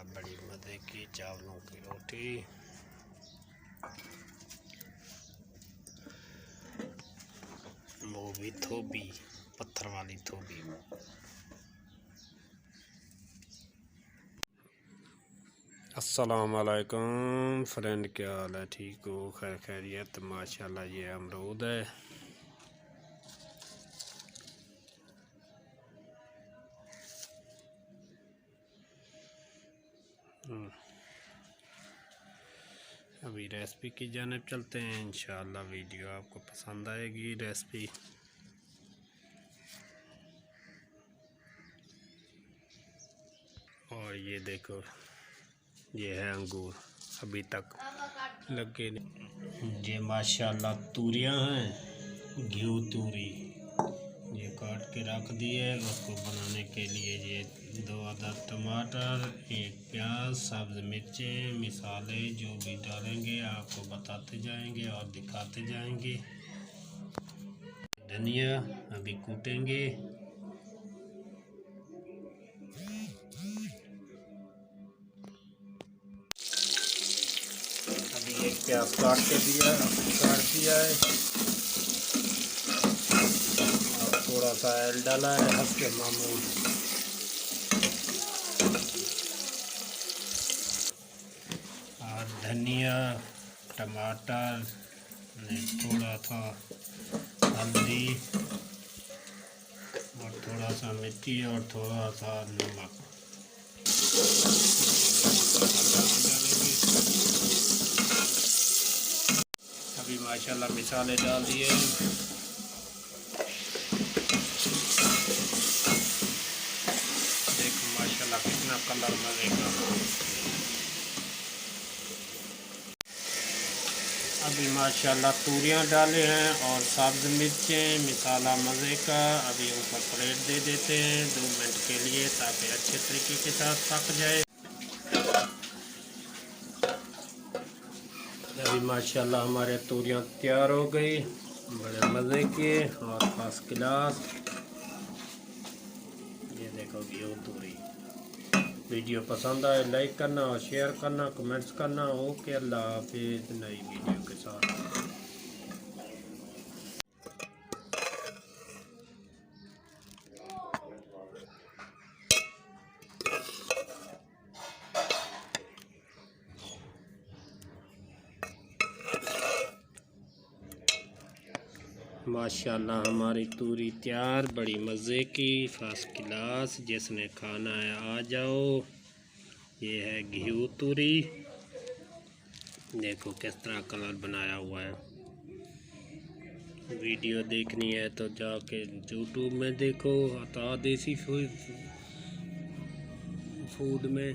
माशाल्लाह बड़ी मज़े की चावलों की रोटी। वो भी थोबी, पत्थर वाली थोबी। अस्सलाम वालेकुम फ्रेंड, क्या हाल है? ठीक हो? खैर खैरियत? माशाल्लाह ये अमरूद है। अभी रेसिपी की जानिब चलते हैं। इंशाअल्लाह वीडियो आपको पसंद आएगी रेसिपी। और ये देखो, ये है अंगूर, अभी तक लगे नहीं। ये माशाल्लाह तूरियां हैं, घीतुरी। ये काट के रख दिए उसको बनाने के लिए। ये 2 अदद टमाटर, 1 प्याज, सब्ज़ मिर्चें, मिसाले जो भी डालेंगे आपको बताते जाएंगे और दिखाते जाएंगे। धनिया अभी कूटेंगे। अभी 1 प्याज काट दिया है और थोड़ा सा ऑयल डाला है हस्के मामूल। और धनिया, टमाटर, थोड़ा सा हल्दी और थोड़ा सा मिर्ची और थोड़ा सा नमक। अभी माशाल्लाह मिसाले डाल दिए। देखो माशाल्लाह कितना कलर मज़े का। अभी माशाल्लाह तूरियां डाले हैं और सब्ज़ मिर्चें, मिसाला मज़े का। अभी ऊपर प्लेट दे देते हैं 2 मिनट के लिए ताकि अच्छे तरीके के साथ पक जाए। अभी माशाल्लाह हमारे तूरियां तैयार हो गई, बड़े मज़े के और फर्स्ट क्लास। ये देखो घीतुरी। वीडियो पसंद आए लाइक करना और शेयर करना, कमेंट्स करना। ओके, अल्लाह हाफिज़ नई वीडियो के साथ। माशाल्लाह हमारी तूरी तैयार, बड़ी मज़े की, फर्स्ट क्लास। जिसने खाना है आ जाओ। ये है घीतुरी। देखो किस तरह कलर बनाया हुआ है। वीडियो देखनी है तो जाके यूट्यूब में देखो, अता देसी फूड में।